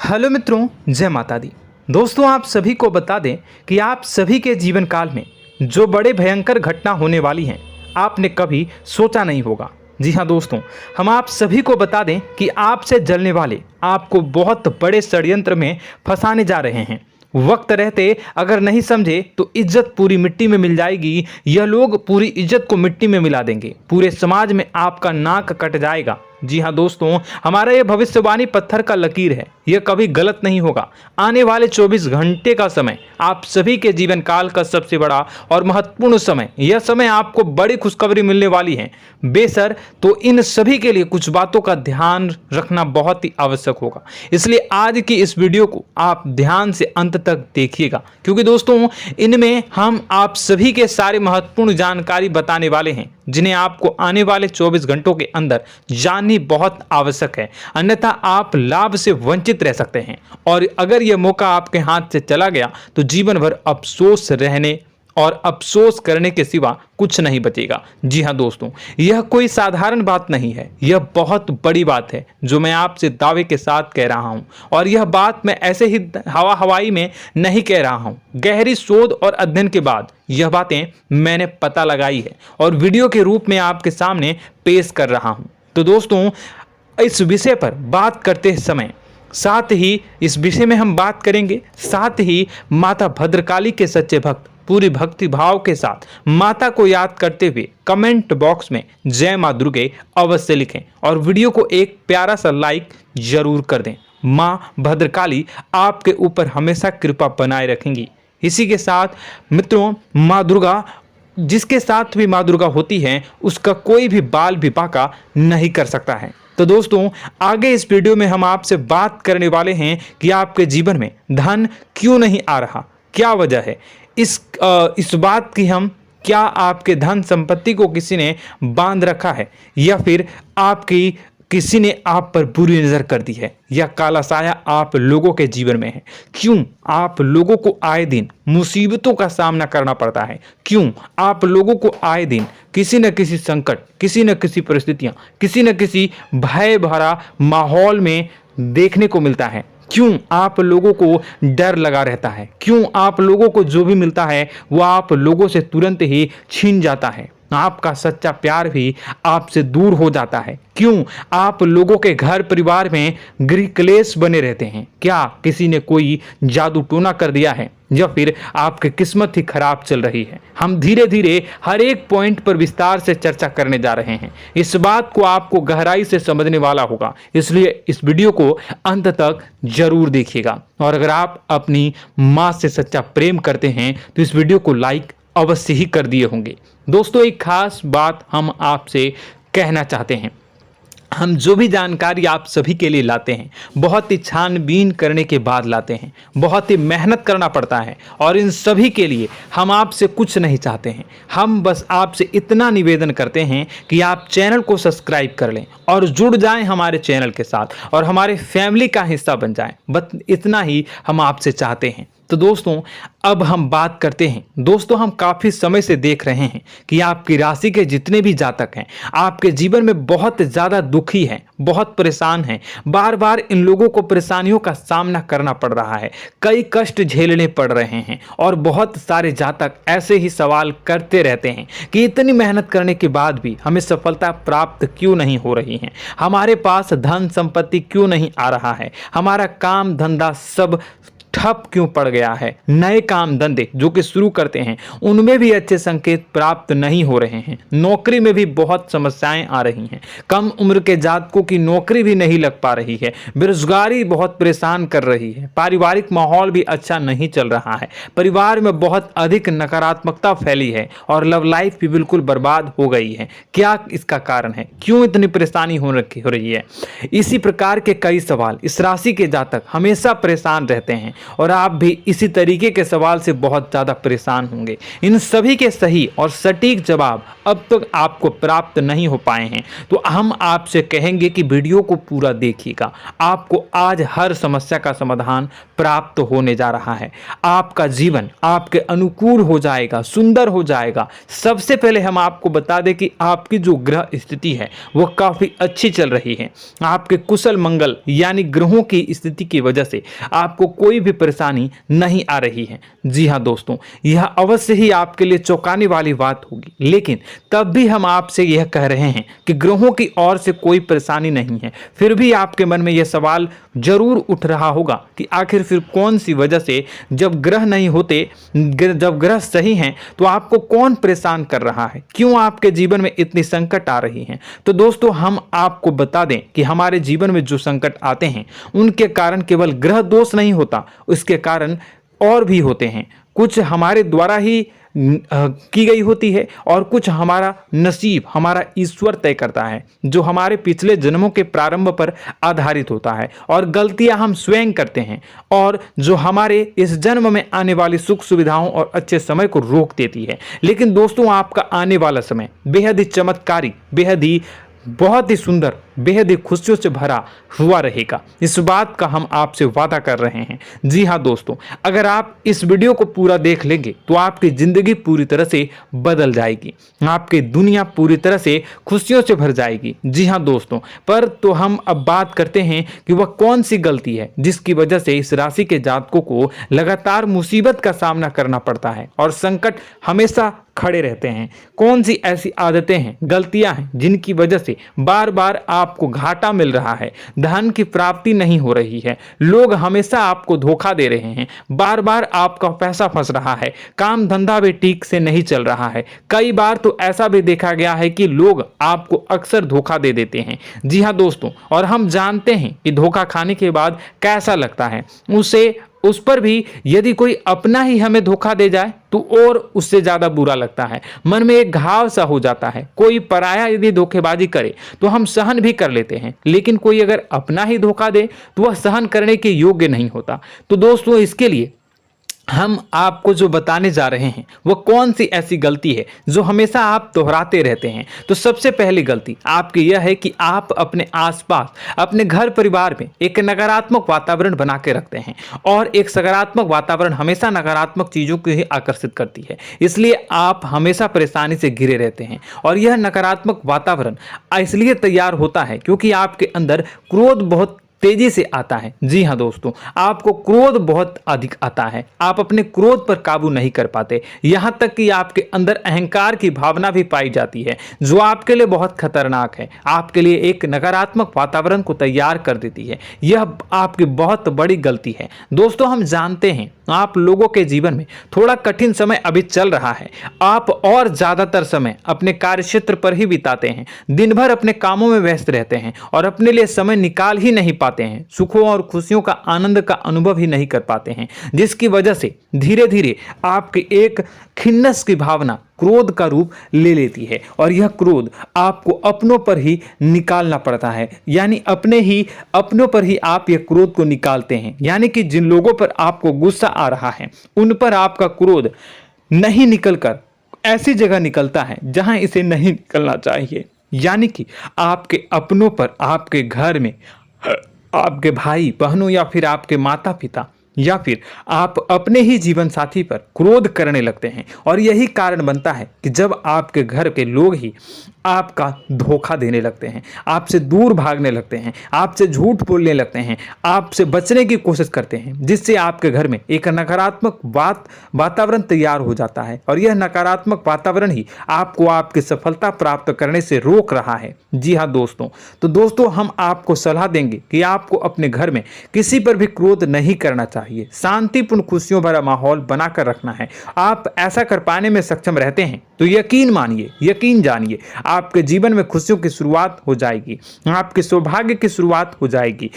Hello मित्रों, जय माता दी। दोस्तों, आप सभी को बता दें कि आप सभी के जीवन काल में जो बड़े भयंकर घटना होने वाली हैं, आपने कभी सोचा नहीं होगा। जी हाँ दोस्तों, हम आप सभी को बता दें कि आपसे जलने वाले आपको बहुत बड़े षड्यंत्र में फंसाने जा रहे हैं। वक्त रहते अगर नहीं समझे तो इज्जत पूरी मिट्टी में मिल जाएगी। यह लोग पूरी इज्जत को मिट्टी में मिला देंगे। पूरे समाज में आपका नाक कट जाएगा। जी हाँ दोस्तों, हमारा यह भविष्यवाणी पत्थर का लकीर है, यह कभी गलत नहीं होगा। आने वाले 24 घंटे का समय आप सभी के जीवन काल का सबसे बड़ा और महत्वपूर्ण समय। यह समय आपको बड़ी खुशखबरी मिलने वाली है बेसर, तो इन सभी के लिए कुछ बातों का ध्यान रखना बहुत ही आवश्यक होगा। इसलिए आज की इस वीडियो को आप ध्यान से अंत तक देखिएगा, क्योंकि दोस्तों इनमें हम आप सभी के सारे महत्वपूर्ण जानकारी बताने वाले हैं, जिन्हें आपको आने वाले 24 घंटों के अंदर जाननी बहुत आवश्यक है। अन्यथा आप लाभ से वंचित रह सकते हैं, और अगर यह मौका आपके हाथ से चला गया तो जीवन भर अफसोस रहने और अफसोस करने के सिवा कुछ नहीं बचेगा। जी हाँ दोस्तों, यह कोई साधारण बात नहीं है, यह बहुत बड़ी बात है जो मैं आपसे दावे के साथ कह रहा हूं। और यह बात मैं ऐसे ही हवाई में नहीं कह रहा हूं। गहरी शोध और अध्ययन के बाद यह बातें मैंने पता लगाई है और वीडियो के रूप में आपके सामने पेश कर रहा हूं। तो दोस्तों, इस विषय पर बात करते समय साथ ही इस विषय में हम बात करेंगे, साथ ही माता भद्रकाली के सच्चे भक्त पूरी भक्ति भाव के साथ माता को याद करते हुए कमेंट बॉक्स में जय मां दुर्गे अवश्य लिखें और वीडियो को एक प्यारा सा लाइक जरूर कर दें। मां भद्रकाली आपके ऊपर हमेशा कृपा बनाए रखेंगी। इसी के साथ मित्रों, मां दुर्गा, जिसके साथ भी मां दुर्गा होती है, उसका कोई भी बाल भी बांका नहीं कर सकता है। तो दोस्तों, आगे इस वीडियो में हम आपसे बात करने वाले हैं कि आपके जीवन में धन क्यों नहीं आ रहा, क्या वजह है इस बात की। हम क्या आपके धन संपत्ति को किसी ने बांध रखा है, या फिर आपकी किसी ने आप पर बुरी नजर कर दी है, या काला साया आप लोगों के जीवन में है। क्यों आप लोगों को आए दिन मुसीबतों का सामना करना पड़ता है, क्यों आप लोगों को आए दिन किसी न किसी संकट, किसी न किसी परिस्थितियां, किसी न किसी भय भरा माहौल में देखने को मिलता है, क्यों आप लोगों को डर लगा रहता है, क्यों आप लोगों को जो भी मिलता है वो आप लोगों से तुरंत ही छीन जाता है, आपका सच्चा प्यार भी आपसे दूर हो जाता है, क्यों आप लोगों के घर परिवार में गृह क्लेश बने रहते हैं। क्या किसी ने कोई जादू टोना कर दिया है, या फिर आपकी किस्मत ही खराब चल रही है। हम धीरे धीरे हर एक पॉइंट पर विस्तार से चर्चा करने जा रहे हैं। इस बात को आपको गहराई से समझने वाला होगा, इसलिए इस वीडियो को अंत तक जरूर देखिएगा। और अगर आप अपनी माँ से सच्चा प्रेम करते हैं तो इस वीडियो को लाइक अवश्य ही कर दिए होंगे। दोस्तों, एक खास बात हम आपसे कहना चाहते हैं। हम जो भी जानकारी आप सभी के लिए लाते हैं, बहुत ही छानबीन करने के बाद लाते हैं, बहुत ही मेहनत करना पड़ता है, और इन सभी के लिए हम आपसे कुछ नहीं चाहते हैं। हम बस आपसे इतना निवेदन करते हैं कि आप चैनल को सब्सक्राइब कर लें और जुड़ जाएं हमारे चैनल के साथ और हमारे फैमिली का हिस्सा बन जाएं। बस इतना ही हम आपसे चाहते हैं। तो दोस्तों, अब हम बात करते हैं। दोस्तों, हम काफ़ी समय से देख रहे हैं कि आपकी राशि के जितने भी जातक हैं, आपके जीवन में बहुत ज़्यादा दुखी हैं, बहुत परेशान हैं। बार बार इन लोगों को परेशानियों का सामना करना पड़ रहा है, कई कष्ट झेलने पड़ रहे हैं, और बहुत सारे जातक ऐसे ही सवाल करते रहते हैं कि इतनी मेहनत करने के बाद भी हमें सफलता प्राप्त क्यों नहीं हो रही है, हमारे पास धन संपत्ति क्यों नहीं आ रहा है, हमारा काम धंधा सब ठप क्यों पड़ गया है, नए काम धंधे जो कि शुरू करते हैं उनमें भी अच्छे संकेत प्राप्त नहीं हो रहे हैं, नौकरी में भी बहुत समस्याएं आ रही हैं, कम उम्र के जातकों की नौकरी भी नहीं लग पा रही है, बेरोजगारी बहुत परेशान कर रही है, पारिवारिक माहौल भी अच्छा नहीं चल रहा है, परिवार में बहुत अधिक नकारात्मकता फैली है, और लव लाइफ भी बिल्कुल बर्बाद हो गई है। क्या इसका कारण है, क्यों इतनी परेशानी हो रही है? इसी प्रकार के कई सवाल इस राशि के जातक हमेशा परेशान रहते हैं, और आप भी इसी तरीके के सवाल से बहुत ज़्यादा परेशान होंगे। इन सभी के सही और सटीक जवाब अब तक आपको प्राप्त नहीं हो पाए हैं, तो हम आपसे कहेंगे कि वीडियो को पूरा देखिएगा। आपको आज हर समस्या का समाधान प्राप्त होने जा रहा है। आपका जीवन आपके अनुकूल हो जाएगा, सुंदर हो जाएगा। सबसे पहले हम आपको बता दें कि आपकी जो ग्रह स्थिति है वो काफ़ी अच्छी चल रही है। आपके कुशल मंगल यानी ग्रहों की स्थिति की वजह से आपको कोई भी परेशानी नहीं आ रही है। जी हाँ दोस्तों, यह अवश्य ही आपके लिए चौंकाने वाली बात होगी, लेकिन तब भी हम आपसे यह कह रहे हैं कि ग्रहों की ओर से कोई परेशानी नहीं है। फिर भी आपके मन में यह सवाल जरूर उठ रहा होगा कि आखिर फिर कौन सी वजह से, जब ग्रह नहीं होते, जब ग्रह सही हैं, तो आपको कौन परेशान कर रहा है, क्यों आपके जीवन में इतनी संकट आ रही हैं। तो दोस्तों, हम आपको बता दें कि हमारे जीवन में जो संकट आते हैं उनके कारण केवल ग्रह दोष नहीं होता, उसके कारण और भी होते हैं। कुछ हमारे द्वारा ही की गई होती है और कुछ हमारा नसीब, हमारा ईश्वर तय करता है, जो हमारे पिछले जन्मों के प्रारंभ पर आधारित होता है, और गलतियां हम स्वयं करते हैं, और जो हमारे इस जन्म में आने वाली सुख सुविधाओं और अच्छे समय को रोक देती है। लेकिन दोस्तों, आपका आने वाला समय बेहद ही चमत्कारी, बेहद ही बहुत ही सुंदर, बेहद ही खुशियों से भरा हुआ रहेगा। इस बात का हम आपसे वादा कर रहे हैं। जी हाँ दोस्तों, अगर आप इस वीडियो को पूरा देख लेंगे तो आपकी ज़िंदगी पूरी तरह से बदल जाएगी, आपकी दुनिया पूरी तरह से खुशियों से भर जाएगी। जी हाँ दोस्तों, पर तो हम अब बात करते हैं कि वह कौन सी गलती है जिसकी वजह से इस राशि के जातकों को लगातार मुसीबत का सामना करना पड़ता है और संकट हमेशा खड़े रहते हैं। कौन सी ऐसी आदतें हैं, गलतियां हैं जिनकी वजह से बार बार आपको घाटा मिल रहा है, धन की प्राप्ति नहीं हो रही है, लोग हमेशा आपको धोखा दे रहे हैं, बार बार आपका पैसा फंस रहा है, काम धंधा भी ठीक से नहीं चल रहा है। कई बार तो ऐसा भी देखा गया है कि लोग आपको अक्सर धोखा दे देते हैं। जी हाँ दोस्तों, और हम जानते हैं कि धोखा खाने के बाद कैसा लगता है। उस पर भी यदि कोई अपना ही हमें धोखा दे जाए तो और उससे ज़्यादा बुरा लगता है, मन में एक घाव सा हो जाता है। कोई पराया यदि धोखेबाजी करे तो हम सहन भी कर लेते हैं, लेकिन कोई अगर अपना ही धोखा दे तो वह सहन करने के योग्य नहीं होता। तो दोस्तों, इसके लिए हम आपको जो बताने जा रहे हैं वो कौन सी ऐसी गलती है जो हमेशा आप दोहराते रहते हैं। तो सबसे पहली गलती आपकी यह है कि आप अपने आसपास, अपने घर परिवार में एक नकारात्मक वातावरण बना के रखते हैं, और एक सकारात्मक वातावरण हमेशा नकारात्मक चीज़ों को ही आकर्षित करती है। इसलिए आप हमेशा परेशानी से घिरे रहते हैं, और यह नकारात्मक वातावरण इसलिए तैयार होता है क्योंकि आपके अंदर क्रोध बहुत तेजी से आता है। जी हाँ दोस्तों, आपको क्रोध बहुत अधिक आता है, आप अपने क्रोध पर काबू नहीं कर पाते, यहाँ तक कि आपके अंदर अहंकार की भावना भी पाई जाती है, जो आपके लिए बहुत खतरनाक है, आपके लिए एक नकारात्मक वातावरण को तैयार कर देती है। यह आपकी बहुत बड़ी गलती है। दोस्तों, हम जानते हैं आप लोगों के जीवन में थोड़ा कठिन समय अभी चल रहा है। आप और ज़्यादातर समय अपने कार्यक्षेत्र पर ही बिताते हैं, दिन भर अपने कामों में व्यस्त रहते हैं और अपने लिए समय निकाल ही नहीं पाते हैं, सुखों और खुशियों का आनंद का अनुभव ही नहीं कर पाते हैं, जिसकी वजह से धीरे धीरे आपकी एक खिन्नस की भावना क्रोध का रूप ले लेती है, और यह क्रोध आपको अपनों पर ही निकालना पड़ता है। यानी अपनों पर ही आप यह क्रोध को निकालते हैं। यानी कि जिन लोगों पर आपको गुस्सा आ रहा है उन पर आपका क्रोध नहीं निकलकर ऐसी जगह निकलता है जहां इसे नहीं निकलना चाहिए। यानी कि आपके अपनों पर, आपके घर में आपके भाई बहनों या फिर आपके माता पिता या फिर आप अपने ही जीवन साथी पर क्रोध करने लगते हैं, और यही कारण बनता है कि जब आपके घर के लोग ही आपका धोखा देने लगते हैं, आपसे दूर भागने लगते हैं, आपसे झूठ बोलने लगते हैं, आपसे बचने की कोशिश करते हैं, जिससे आपके घर में एक नकारात्मक वातावरण तैयार हो जाता है, और यह नकारात्मक वातावरण ही आपको आपकी सफलता प्राप्त करने से रोक रहा है। जी हाँ दोस्तों, तो दोस्तों, हम आपको सलाह देंगे कि आपको अपने घर में किसी पर भी क्रोध नहीं करना चाहिए, शांतिपूर्ण खुशियों भरा माहौल बनाकर रखना है। आप ऐसा कर पाने में सक्षम रहते हैं तो यकीन मानिए, यकीन जानिए, आपके जीवन में खुशियों की शुरुआत हो जाएगी, आपके सौभाग्य की शुरुआत हो जाएगी।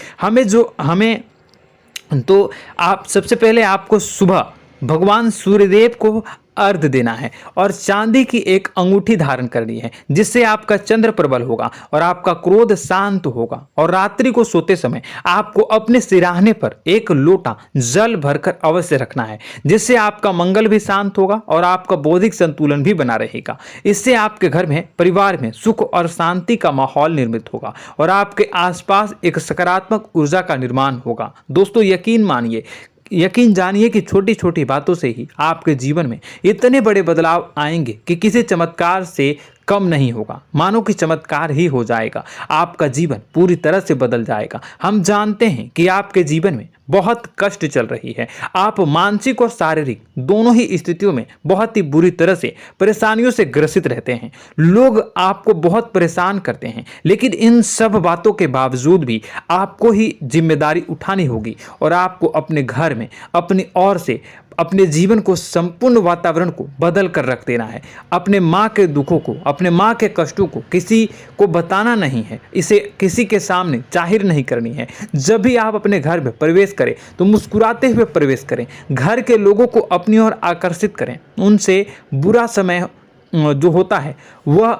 आप सबसे पहले आपको सुबह भगवान सूर्यदेव को अर्घ देना है और चांदी की एक अंगूठी धारण करनी है, जिससे आपका चंद्र प्रबल होगा और आपका क्रोध शांत होगा। और रात्रि को सोते समय आपको अपने सिरहाने पर एक लोटा जल भरकर अवश्य रखना है, जिससे आपका मंगल भी शांत होगा और आपका बौद्धिक संतुलन भी बना रहेगा। इससे आपके घर में, परिवार में सुख और शांति का माहौल निर्मित होगा और आपके आसपास एक सकारात्मक ऊर्जा का निर्माण होगा। दोस्तों यकीन जानिए कि छोटी छोटी बातों से ही आपके जीवन में इतने बड़े बदलाव आएंगे कि किसी चमत्कार से कम नहीं होगा। मानो कि चमत्कार ही हो जाएगा, आपका जीवन पूरी तरह से बदल जाएगा। हम जानते हैं कि आपके जीवन में बहुत कष्ट चल रही है, आप मानसिक और शारीरिक दोनों ही स्थितियों में बहुत ही बुरी तरह से परेशानियों से ग्रसित रहते हैं। लोग आपको बहुत परेशान करते हैं, लेकिन इन सब बातों के बावजूद भी आपको ही जिम्मेदारी उठानी होगी और आपको अपने घर में अपनी ओर से अपने जीवन को, संपूर्ण वातावरण को बदल कर रख देना है। अपने माँ के दुखों को, अपने माँ के कष्टों को किसी को बताना नहीं है, इसे किसी के सामने जाहिर नहीं करनी है। जब भी आप अपने घर में प्रवेश करें तो मुस्कुराते हुए प्रवेश करें, घर के लोगों को अपनी ओर आकर्षित करें। उनसे बुरा समय जो होता है वह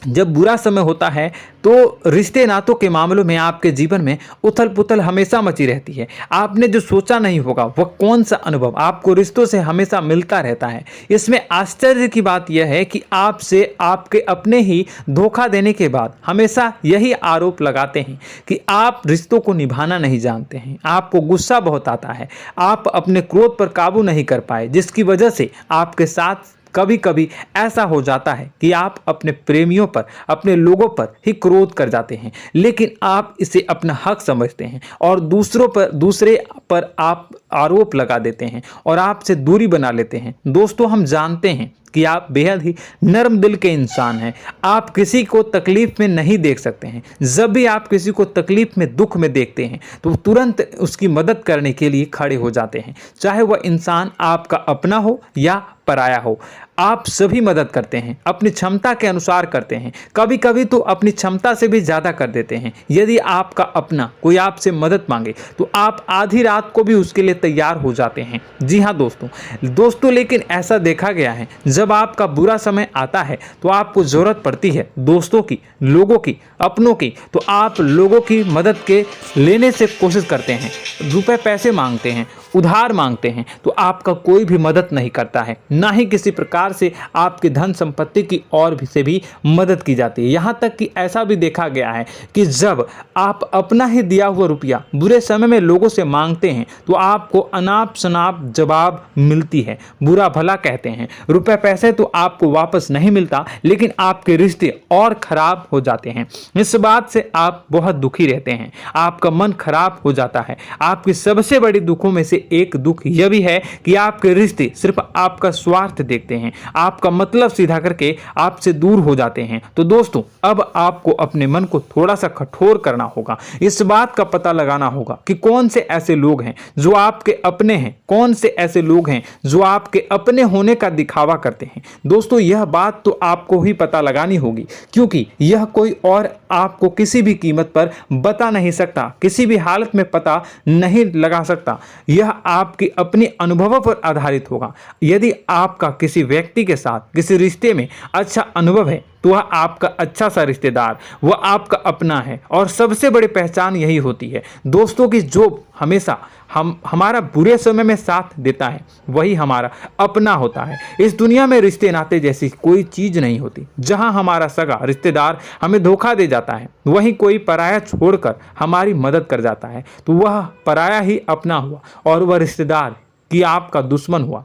जब बुरा समय होता है तो रिश्ते नातों के मामलों में आपके जीवन में उथल पुथल हमेशा मची रहती है। आपने जो सोचा नहीं होगा वह कौन सा अनुभव आपको रिश्तों से हमेशा मिलता रहता है। इसमें आश्चर्य की बात यह है कि आपसे आपके अपने ही धोखा देने के बाद हमेशा यही आरोप लगाते हैं कि आप रिश्तों को निभाना नहीं जानते हैं, आपको गुस्सा बहुत आता है, आप अपने क्रोध पर काबू नहीं कर पाए, जिसकी वजह से आपके साथ कभी कभी ऐसा हो जाता है कि आप अपने प्रेमियों पर, अपने लोगों पर ही क्रोध कर जाते हैं, लेकिन आप इसे अपना हक समझते हैं और दूसरे पर आप आरोप लगा देते हैं और आपसे दूरी बना लेते हैं। दोस्तों हम जानते हैं कि आप बेहद ही नर्म दिल के इंसान हैं। आप किसी को तकलीफ में नहीं देख सकते हैं। जब भी आप किसी को तकलीफ में, दुख में देखते हैं तो तुरंत उसकी मदद करने के लिए खड़े हो जाते हैं, चाहे वह इंसान आपका अपना हो या पराया हो। आप सभी मदद करते हैं, अपनी क्षमता के अनुसार करते हैं, कभी कभी तो अपनी क्षमता से भी ज़्यादा कर देते हैं। यदि आपका अपना कोई आपसे मदद मांगे तो आप आधी रात को भी उसके लिए तैयार हो जाते हैं। जी हाँ दोस्तों, लेकिन ऐसा देखा गया है जब आपका बुरा समय आता है तो आपको ज़रूरत पड़ती है दोस्तों की, लोगों की, अपनों की, तो आप लोगों की मदद के लेने से कोशिश करते हैं, रुपए पैसे मांगते हैं, उधार मांगते हैं, तो आपका कोई भी मदद नहीं करता है, ना ही किसी प्रकार से आपकी धन संपत्ति की और भी से भी मदद की जाती है। यहाँ तक कि ऐसा भी देखा गया है कि जब आप अपना ही दिया हुआ रुपया बुरे समय में लोगों से मांगते हैं तो आपको अनाप शनाप जवाब मिलती है, बुरा भला कहते हैं। रुपए पैसे तो आपको वापस नहीं मिलता, लेकिन आपके रिश्ते और खराब हो जाते हैं। इस बात से आप बहुत दुखी रहते हैं, आपका मन खराब हो जाता है। आपकी सबसे बड़ी दुखों में से एक दुख यह भी है कि आपके रिश्ते सिर्फ आपका स्वार्थ देखते हैं, आपका मतलब सीधा करके आपसे दूर हो जाते हैं। तो दोस्तों अब आपको अपने मन को थोड़ा सा कठोर करना होगा, इस बात का पता लगाना होगा कि कौन से ऐसे लोग हैं जो आपके अपने हैं, कौन से ऐसे लोग हैं जो आपके अपने होने का दिखावा करते हैं। दोस्तों यह बात तो आपको ही पता लगानी होगी, क्योंकि यह कोई और आपको किसी भी कीमत पर बता नहीं सकता, किसी भी हालत में पता नहीं लगा सकता। यह आपकी अपने अनुभवों पर आधारित होगा। यदि आपका किसी व्यक्ति के साथ किसी रिश्ते में अच्छा अनुभव है तो वह आपका अच्छा सा रिश्तेदार, वह आपका अपना है। और सबसे बड़ी पहचान यही होती है दोस्तों की, जो हमेशा हमारा बुरे समय में साथ देता है वही हमारा अपना होता है। इस दुनिया में रिश्ते नाते जैसी कोई चीज़ नहीं होती। जहां हमारा सगा रिश्तेदार हमें धोखा दे जाता है, वहीं कोई पराया छोड़कर हमारी मदद कर जाता है तो वह पराया ही अपना हुआ और वह रिश्तेदार कि आपका दुश्मन हुआ।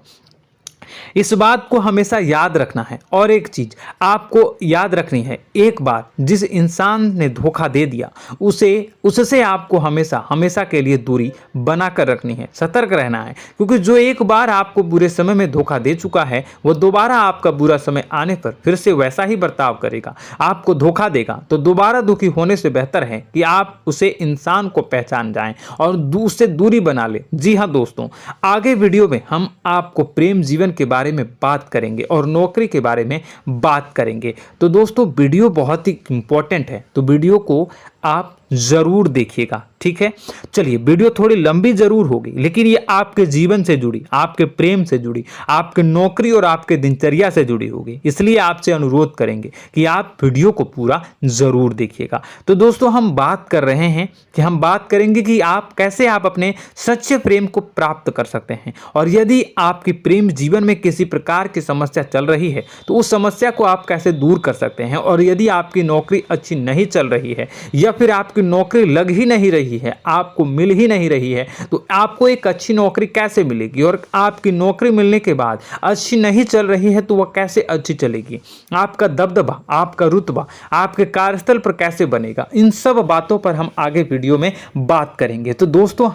इस बात को हमेशा याद रखना है। और एक चीज आपको याद रखनी है, एक बार जिस इंसान ने धोखा दे दिया उससे आपको हमेशा के लिए दूरी बनाकर रखनी है, सतर्क रहना है। क्योंकि जो एक बार आपको बुरे समय में धोखा दे चुका है वो दोबारा आपका बुरा समय आने पर फिर से वैसा ही बर्ताव करेगा, आपको धोखा देगा। तो दोबारा दुखी होने से बेहतर है कि आप उसे इंसान को पहचान जाएं और उससे दूरी बना ले। जी हाँ दोस्तों, आगे वीडियो में हम आपको प्रेम जीवन के बारे में बात करेंगे और नौकरी के बारे में बात करेंगे। तो दोस्तों वीडियो बहुत ही इंपॉर्टेंट है, तो वीडियो को आप ज़रूर देखिएगा, ठीक है। चलिए, वीडियो थोड़ी लंबी ज़रूर होगी, लेकिन ये आपके जीवन से जुड़ी, आपके प्रेम से जुड़ी, आपके नौकरी और आपके दिनचर्या से जुड़ी होगी, इसलिए आपसे अनुरोध करेंगे कि आप वीडियो को पूरा ज़रूर देखिएगा। तो दोस्तों, हम बात कर रहे हैं कि हम बात करेंगे कि आप कैसे आप अपने सच्चे प्रेम को प्राप्त कर सकते हैं, और यदि आपकी प्रेम जीवन में किसी प्रकार की समस्या चल रही है तो उस समस्या को आप कैसे दूर कर सकते हैं, और यदि आपकी नौकरी अच्छी नहीं चल रही है या फिर आपकी नौकरी लग ही नहीं रही है, आपको मिल ही नहीं रही है, तो आपको एक अच्छी नौकरी कैसे मिलेगी, और आपकी नौकरी मिलने के बाद अच्छी नहीं चल रही है तो वह कैसे अच्छी चलेगी, आपका दबदबा, आपका रुतबा आपके कार्यस्थल पर कैसे बनेगा, इन सब बातों पर हम आगे वीडियो में बात करेंगे। तो दोस्तों,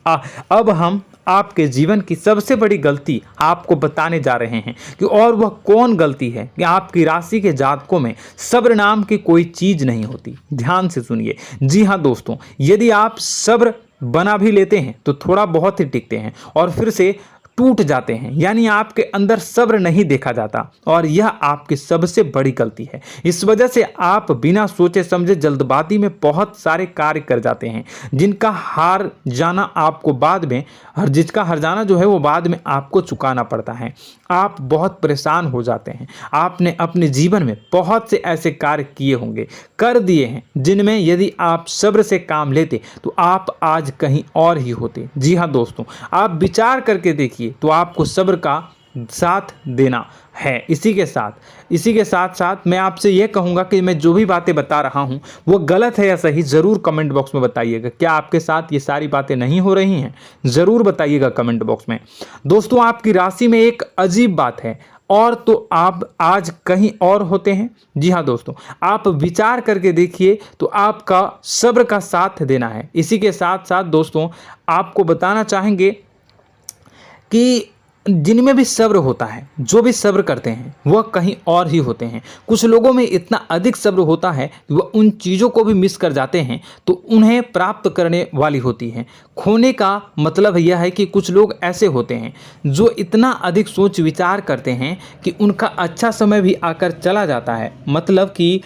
अब हम आपके जीवन की सबसे बड़ी गलती आपको बताने जा रहे हैं कि और वह कौन गलती है कि आपकी राशि के जातकों में सब्र नाम की कोई चीज नहीं होती। ध्यान से सुनिए। जी हाँ दोस्तों, यदि आप सब्र बना भी लेते हैं तो थोड़ा बहुत ही टिकते हैं और फिर से टूट जाते हैं, यानी आपके अंदर सब्र नहीं देखा जाता, और यह आपकी सबसे बड़ी गलती है। इस वजह से आप बिना सोचे समझे जल्दबाजी में बहुत सारे कार्य कर जाते हैं, जिनका हार जाना आपको बाद में, जिसका हर जाना जो है वो बाद में आपको चुकाना पड़ता है। आप बहुत परेशान हो जाते हैं। आपने अपने जीवन में बहुत से ऐसे कार्य किए होंगे, कर दिए हैं, जिनमें यदि आप सब्र से काम लेते तो आप आज कहीं और ही होते। जी हाँ दोस्तों, आप विचार करके देखिए तो आपको सब्र का साथ देना है। इसी के साथ साथ मैं आपसे यह कहूँगा कि मैं जो भी बातें बता रहा हूँ वो गलत है या सही, ज़रूर कमेंट बॉक्स में बताइएगा। क्या आपके साथ ये सारी बातें नहीं हो रही हैं? ज़रूर बताइएगा कमेंट बॉक्स में। दोस्तों, आपकी राशि में एक अजीब बात है, और तो आप आज कहीं और होते हैं। जी हाँ दोस्तों, आप विचार करके देखिए तो आपका सब्र का साथ देना है। इसी के साथ साथ दोस्तों, आपको बताना चाहेंगे कि जिनमें भी सब्र होता है, जो भी सब्र करते हैं, वह कहीं और ही होते हैं। कुछ लोगों में इतना अधिक सब्र होता है कि वह उन चीज़ों को भी मिस कर जाते हैं तो उन्हें प्राप्त करने वाली होती हैं। खोने का मतलब यह है कि कुछ लोग ऐसे होते हैं जो इतना अधिक सोच विचार करते हैं कि उनका अच्छा समय भी आकर चला जाता है, मतलब कि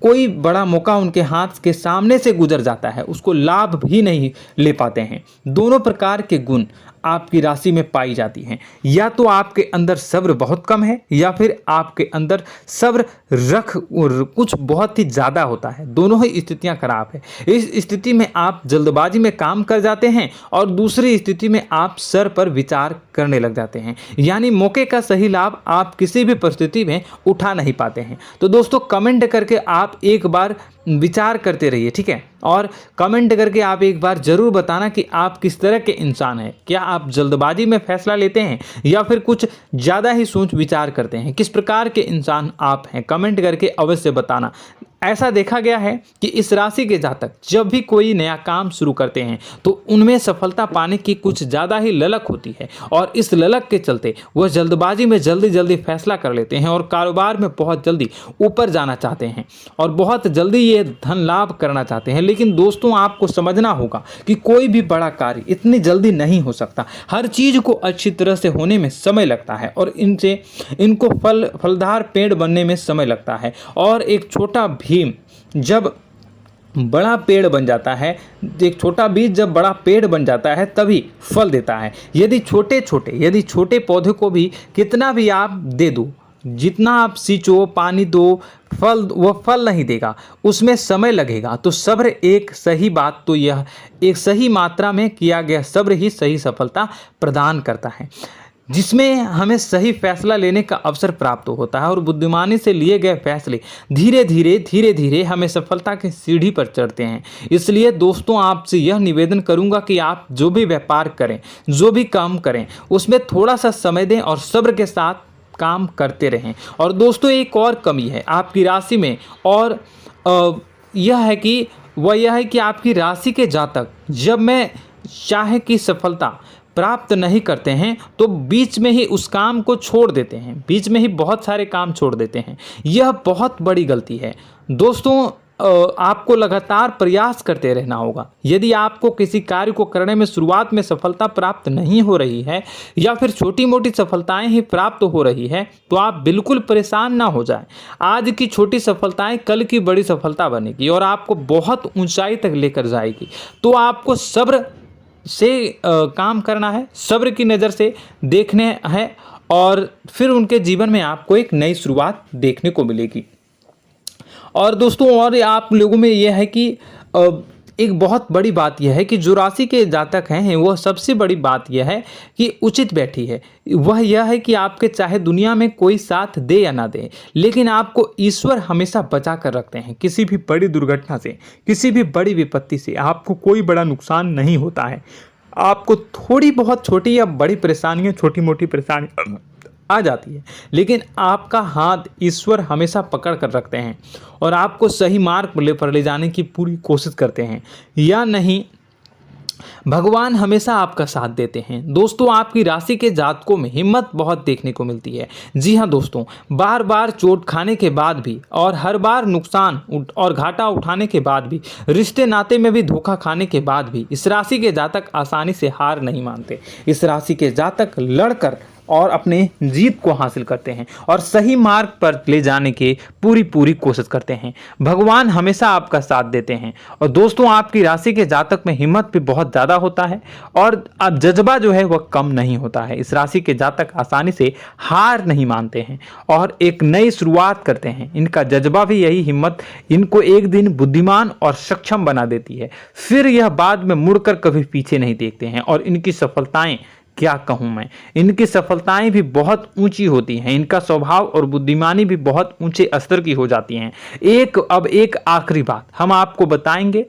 कोई बड़ा मौका उनके हाथ के सामने से गुजर जाता है, उसको लाभ भी नहीं ले पाते हैं। दोनों प्रकार के गुण आपकी राशि में पाई जाती हैं। या तो आपके अंदर सब्र बहुत कम है, या फिर आपके अंदर सब्र रख कुछ बहुत ही ज़्यादा होता है। दोनों ही स्थितियां खराब है। इस स्थिति में आप जल्दबाजी में काम कर जाते हैं, और दूसरी स्थिति में आप सर पर विचार करने लग जाते हैं, यानी मौके का सही लाभ आप किसी भी परिस्थिति में उठा नहीं पाते हैं। तो दोस्तों, कमेंट करके आप एक बार विचार करते रहिए, ठीक है, और कमेंट करके आप एक बार ज़रूर बताना कि आप किस तरह के इंसान हैं। क्या आप जल्दबाजी में फैसला लेते हैं या फिर कुछ ज़्यादा ही सोच विचार करते हैं? किस प्रकार के इंसान आप हैं, कमेंट करके अवश्य बताना। ऐसा देखा गया है कि इस राशि के जातक जब भी कोई नया काम शुरू करते हैं तो उनमें सफलता पाने की कुछ ज़्यादा ही ललक होती है, और इस ललक के चलते वह जल्दबाजी में जल्दी फैसला कर लेते हैं और कारोबार में बहुत जल्दी ऊपर जाना चाहते हैं और बहुत जल्दी ये धन लाभ करना चाहते हैं। लेकिन दोस्तों, आपको समझना होगा कि कोई भी बड़ा कार्य इतनी जल्दी नहीं हो सकता। हर चीज़ को अच्छी तरह से होने में समय लगता है, और इनको फलदार पेड़ बनने में समय लगता है। और एक छोटा भीम जब बड़ा पेड़ बन जाता है, एक छोटा बीज जब बड़ा पेड़ बन जाता है तभी फल देता है। यदि छोटे पौधे को भी कितना भी आप दे दो, जितना आप सींचो, पानी दो, वह फल नहीं देगा, उसमें समय लगेगा। तो सब्र एक सही बात, तो यह एक सही मात्रा में किया गया सब्र ही सही सफलता प्रदान करता है, जिसमें हमें सही फैसला लेने का अवसर प्राप्त होता है, और बुद्धिमानी से लिए गए फैसले धीरे धीरे हमें सफलता की सीढ़ी पर चढ़ते हैं। इसलिए दोस्तों, आपसे यह निवेदन करूंगा कि आप जो भी व्यापार करें, जो भी काम करें, उसमें थोड़ा सा समय दें और सब्र के साथ काम करते रहें। और दोस्तों, एक और कमी है आपकी राशि में, और यह है कि आपकी राशि के जातक जब मैं चाहे कि सफलता प्राप्त नहीं करते हैं तो बीच में ही उस काम को छोड़ देते हैं, बीच में ही बहुत सारे काम छोड़ देते हैं। यह बहुत बड़ी गलती है दोस्तों। आपको लगातार प्रयास करते रहना होगा। यदि आपको किसी कार्य को करने में शुरुआत में सफलता प्राप्त नहीं हो रही है या फिर छोटी मोटी सफलताएं ही प्राप्त हो रही है तो आप बिल्कुल परेशान ना हो जाएं। आज की छोटी सफलताएं कल की बड़ी सफलता बनेगी और आपको बहुत ऊंचाई तक लेकर जाएगी। तो आपको सब्र से काम करना है, सब्र की नज़र से देखने हैं और फिर उनके जीवन में आपको एक नई शुरुआत देखने को मिलेगी। और दोस्तों और आप लोगों में यह है कि एक बहुत बड़ी बात यह है कि जो राशि के जातक हैं वो सबसे बड़ी बात यह है कि उचित बैठी है। वह यह है कि आपके चाहे दुनिया में कोई साथ दे या ना दे, लेकिन आपको ईश्वर हमेशा बचा कर रखते हैं। किसी भी बड़ी दुर्घटना से, किसी भी बड़ी विपत्ति से आपको कोई बड़ा नुकसान नहीं होता है। आपको थोड़ी बहुत छोटी या बड़ी परेशानियाँ, छोटी मोटी परेशानी आ जाती है, लेकिन आपका हाथ ईश्वर हमेशा पकड़ कर रखते हैं और आपको सही मार्ग पर ले जाने की पूरी कोशिश करते हैं। या नहीं, भगवान हमेशा आपका साथ देते हैं। दोस्तों आपकी राशि के जातकों में हिम्मत बहुत देखने को मिलती है। जी हाँ दोस्तों, बार बार चोट खाने के बाद भी और हर बार नुकसान और घाटा उठाने के बाद भी, रिश्ते नाते में भी धोखा खाने के बाद भी इस राशि के जातक आसानी से हार नहीं मानते। इस राशि के जातक लड़कर और अपने जीत को हासिल करते हैं और सही मार्ग पर ले जाने की पूरी कोशिश करते हैं। भगवान हमेशा आपका साथ देते हैं। और दोस्तों आपकी राशि के जातक में हिम्मत भी बहुत ज़्यादा होता है और अब जज्बा जो है वह कम नहीं होता है। इस राशि के जातक आसानी से हार नहीं मानते हैं और एक नई शुरुआत करते हैं। इनका जज्बा भी यही हिम्मत इनको एक दिन बुद्धिमान और सक्षम बना देती है। फिर यह बाद में मुड़कर कभी पीछे नहीं देखते हैं और इनकी सफलताएं, क्या कहूँ मैं, इनकी सफलताएं भी बहुत ऊंची होती हैं। इनका स्वभाव और बुद्धिमानी भी बहुत ऊंचे स्तर की हो जाती हैं। अब एक आखिरी बात हम आपको बताएंगे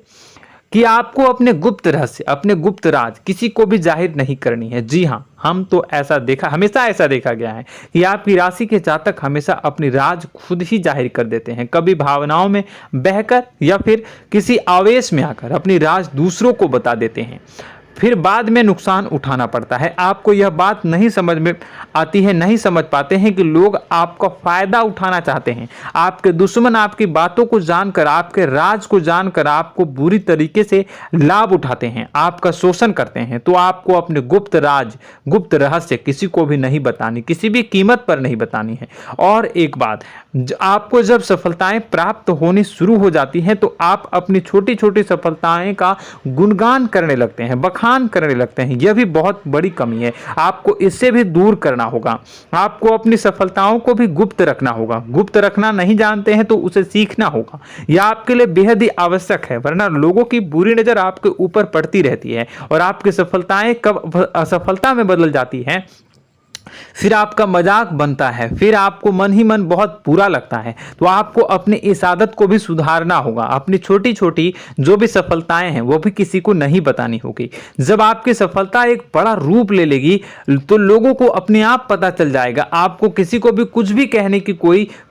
कि आपको अपने गुप्त रहस्य, अपने गुप्त राज किसी को भी जाहिर नहीं करनी है। जी हाँ, हम तो हमेशा ऐसा देखा गया है कि आपकी राशि के जातक हमेशा अपनी राज खुद ही जाहिर कर देते हैं। कभी भावनाओं में बहकर या फिर किसी आवेश में आकर अपनी राज दूसरों को बता देते हैं, फिर बाद में नुकसान उठाना पड़ता है। आपको यह बात नहीं समझ में आती है, नहीं समझ पाते हैं कि लोग आपका फायदा उठाना चाहते हैं। आपके दुश्मन आपकी बातों को जानकर, आपके राज को जानकर आपको बुरी तरीके से लाभ उठाते हैं, आपका शोषण करते हैं। तो आपको अपने गुप्त राज, गुप्त रहस्य किसी को भी नहीं बतानी, किसी भी कीमत पर नहीं बतानी है। और एक बात, आपको जब सफलताएं प्राप्त होनी शुरू हो जाती हैं तो आप अपनी छोटी छोटी सफलताएं का गुणगान करने लगते हैं, बखान करने लगते हैं। यह भी बहुत बड़ी कमी है, आपको इससे भी दूर करना होगा। आपको अपनी सफलताओं को भी गुप्त रखना होगा। गुप्त रखना नहीं जानते हैं तो उसे सीखना होगा। यह आपके लिए बेहद ही आवश्यक है, वरना लोगों की बुरी नजर आपके ऊपर पड़ती रहती है और आपकी सफलताएं कब असफलता में बदल जाती हैं, फिर आपका मजाक बनता है, फिर आपको मन ही मन बहुत बुरा लगता है। तो आपको अपनी इस आदत को भी सुधारना होगा। अपनी छोटी छोटी जो भी सफलताएं हैं वो भी किसी को नहीं बतानी होगी। जब आपकी सफलता एक बड़ा रूप ले लेगी तो लोगों को अपने आप पता चल जाएगा। आपको किसी को भी कुछ भी कहने की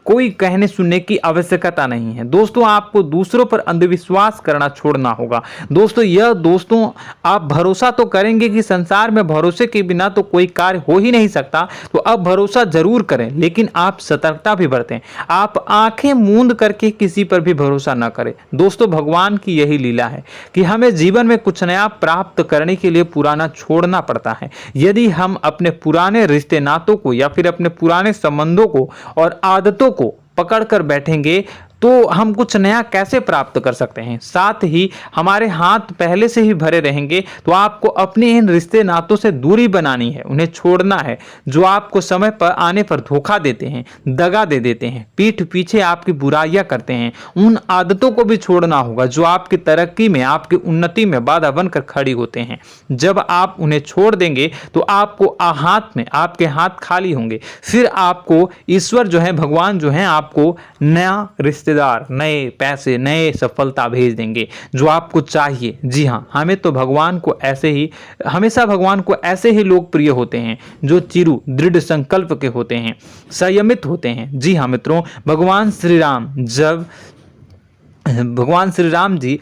कोई कहने सुनने की आवश्यकता नहीं है। दोस्तों आपको दूसरों पर अंधविश्वास करना छोड़ना होगा। दोस्तों आप भरोसा तो करेंगे कि संसार में भरोसे के बिना तो कोई कार्य हो ही नहीं सकता, तो अब भरोसा जरूर करें, लेकिन आप सतर्कता भी बरतें। आप आंखें मूंद करके किसी पर भी भरोसा न करें। दोस्तों भगवान की यही लीला है कि हमें जीवन में कुछ नया प्राप्त करने के लिए पुराना छोड़ना पड़ता है। यदि हम अपने पुराने रिश्ते नातों को या फिर अपने पुराने संबंधों को और आदतों को पकड़ कर बैठेंगे तो हम कुछ नया कैसे प्राप्त कर सकते हैं। साथ ही हमारे हाथ पहले से ही भरे रहेंगे। तो आपको अपने इन रिश्ते नातों से दूरी बनानी है, उन्हें छोड़ना है जो आपको समय पर आने पर धोखा देते हैं, दगा दे देते हैं, पीठ पीछे आपकी बुराइयां करते हैं। उन आदतों को भी छोड़ना होगा जो आपकी तरक्की में, आपकी उन्नति में बाधा बनकर खड़ी होते हैं। जब आप उन्हें छोड़ देंगे तो आपको आपके हाथ खाली होंगे। फिर आपको ईश्वर जो है, भगवान जो है, आपको नया रिश्तेदार, नए पैसे, नए सफलता भेज देंगे जो आपको चाहिए। जी हाँ, हमेशा भगवान को ऐसे ही लोग प्रिय होते हैं जो चिरु दृढ़ संकल्प के होते हैं, संयमित होते हैं। जी हाँ मित्रों, भगवान श्री राम जी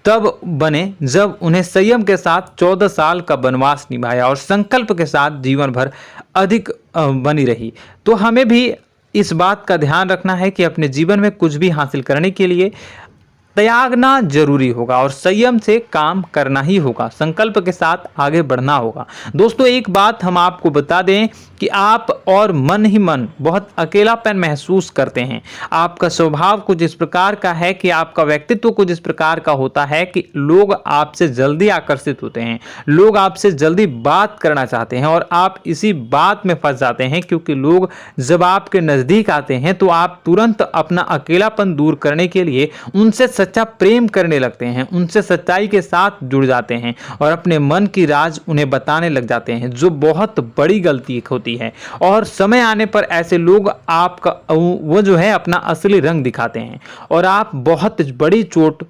तब बने जब उन्हें संयम के साथ 14 साल का वनवास निभाया और संकल्प के साथ जीवन भर अधिक बनी रही। तो हमें भी इस बात का ध्यान रखना है कि अपने जीवन में कुछ भी हासिल करने के लिए त्यागना जरूरी होगा और संयम से काम करना ही होगा, संकल्प के साथ आगे बढ़ना होगा। दोस्तों एक बात हम आपको बता दें कि आप और मन ही मन बहुत अकेलापन महसूस करते हैं। आपका स्वभाव कुछ इस प्रकार का है कि आपका व्यक्तित्व कुछ इस प्रकार का होता है कि लोग आपसे जल्दी आकर्षित होते हैं, लोग आपसे जल्दी बात करना चाहते हैं और आप इसी बात में फंस जाते हैं, क्योंकि लोग जब आपके नजदीक आते हैं तो आप तुरंत अपना अकेलापन दूर करने के लिए उनसे सच्चा प्रेम करने लगते हैं, उनसे सच्चाई के साथ जुड़ जाते हैं और अपने मन की राज उन्हें बताने लग जाते हैं, जो बहुत बड़ी गलती होती है। और समय आने पर ऐसे लोग आपका वो जो है अपना असली रंग दिखाते हैं और आप बहुत बड़ी चोट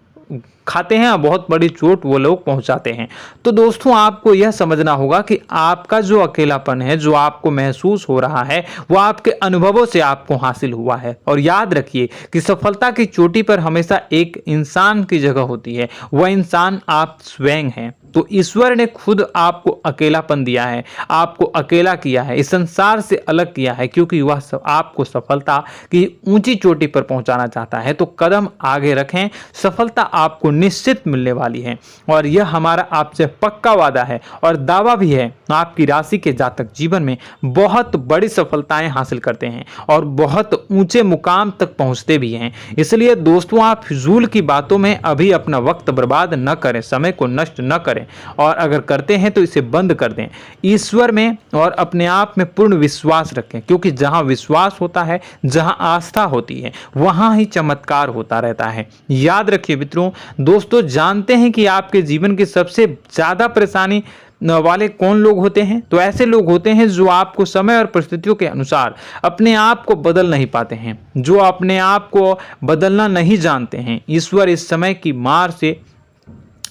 खाते हैं और बहुत बड़ी चोट वो लोग पहुंचाते हैं। तो दोस्तों आपको यह समझना होगा कि आपका जो अकेलापन है, जो आपको महसूस हो रहा है, वो आपके अनुभवों से आपको हासिल हुआ है। और याद रखिए कि सफलता की चोटी पर हमेशा एक इंसान की जगह होती है, वह इंसान आप स्वयं हैं। तो ईश्वर ने खुद आपको अकेलापन दिया है, आपको अकेला किया है, इस संसार से अलग किया है, क्योंकि वह आपको सफलता की ऊंची चोटी पर पहुंचाना चाहता है। तो कदम आगे रखें, सफलता आपको निश्चित मिलने वाली है और यह हमारा आपसे पक्का वादा है और दावा भी है। आपकी राशि के जातक जीवन में बहुत बड़ी सफलताएं हासिल करते हैं और बहुत ऊंचे मुकाम तक पहुंचते भी हैं। इसलिए दोस्तों आप फिजूल की बातों में अभी अपना वक्त बर्बाद न करें, समय को नष्ट न करें और अगर करते हैं तो इसे बंद कर दें। ईश्वर में और अपने आप में पूर्ण विश्वास रखें, क्योंकि जहां विश्वास होता है, जहां आस्था होती है, वहां ही चमत्कार होता रहता है। याद रखिए मित्रों, दोस्तों जानते हैं कि आपके जीवन की सबसे ज्यादा परेशानी वाले कौन लोग होते हैं? तो ऐसे लोग होते हैं जो आपको समय और परिस्थितियों के अनुसार अपने आप को बदल नहीं पाते हैं, जो अपने आप को बदलना नहीं जानते हैं। ईश्वर इस समय की मार से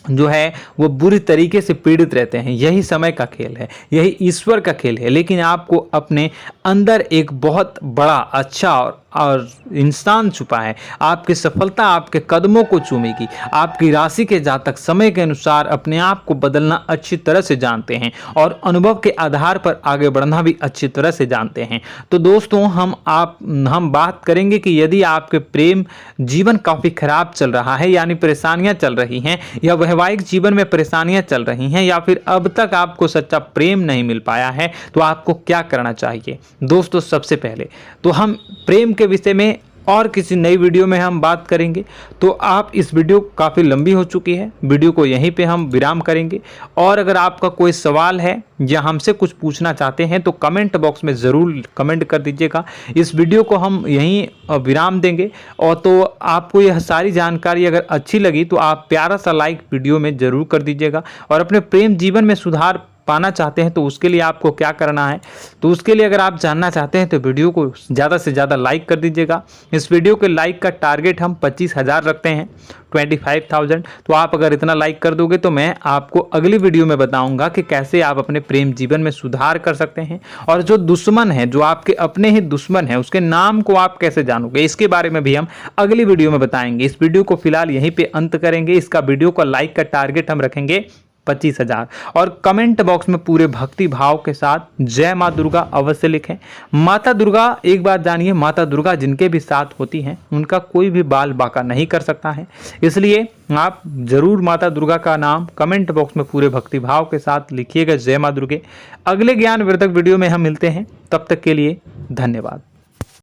जो है वो बुरी तरीके से पीड़ित रहते हैं। यही समय का खेल है, यही ईश्वर का खेल है। लेकिन आपको अपने अंदर एक बहुत बड़ा अच्छा और इंसान छुपा है। आपकी सफलता आपके कदमों को चूमेगी। आपकी राशि के जातक समय के अनुसार अपने आप को बदलना अच्छी तरह से जानते हैं और अनुभव के आधार पर आगे बढ़ना भी अच्छी तरह से जानते हैं। तो दोस्तों हम बात करेंगे कि यदि आपके प्रेम जीवन काफी खराब चल रहा है, यानी परेशानियां चल रही हैं, या वैवाहिक जीवन में परेशानियां चल रही हैं, या फिर अब तक आपको सच्चा प्रेम नहीं मिल पाया है, तो आपको क्या करना चाहिए? दोस्तों सबसे पहले तो हम प्रेम के विषय में और किसी नई वीडियो में हम बात करेंगे। तो आप इस वीडियो काफ़ी लंबी हो चुकी है, वीडियो को यहीं पे हम विराम करेंगे। और अगर आपका कोई सवाल है या हमसे कुछ पूछना चाहते हैं तो कमेंट बॉक्स में ज़रूर कमेंट कर दीजिएगा। इस वीडियो को हम यहीं विराम देंगे। और तो आपको यह सारी जानकारी अगर अच्छी लगी तो आप प्यारा सा लाइक वीडियो में ज़रूर कर दीजिएगा। और अपने प्रेम जीवन में सुधार पाना चाहते हैं तो उसके लिए आपको क्या करना है, तो उसके लिए अगर आप जानना चाहते हैं तो वीडियो को ज़्यादा से ज़्यादा लाइक कर दीजिएगा। इस वीडियो के लाइक का टारगेट हम 25,000 रखते हैं, 25,000। तो आप अगर इतना लाइक कर दोगे तो मैं आपको अगली वीडियो में बताऊंगा कि कैसे आप अपने प्रेम जीवन में सुधार कर सकते हैं। और जो दुश्मन है, जो आपके अपने ही दुश्मन है, उसके नाम को आप कैसे जानोगे, इसके बारे में भी हम अगली वीडियो में बताएंगे। इस वीडियो को फिलहाल यहीं पे अंत करेंगे। इसका वीडियो का लाइक का टारगेट हम रखेंगे 25,000। और कमेंट बॉक्स में पूरे भक्ति भाव के साथ जय माँ दुर्गा अवश्य लिखें। माता दुर्गा, एक बात जानिए, माता दुर्गा जिनके भी साथ होती हैं उनका कोई भी बाल बांका नहीं कर सकता है। इसलिए आप जरूर माता दुर्गा का नाम कमेंट बॉक्स में पूरे भक्ति भाव के साथ लिखिएगा, जय माँ दुर्गे। अगले ज्ञानवर्धक वीडियो में हम मिलते हैं, तब तक के लिए धन्यवाद।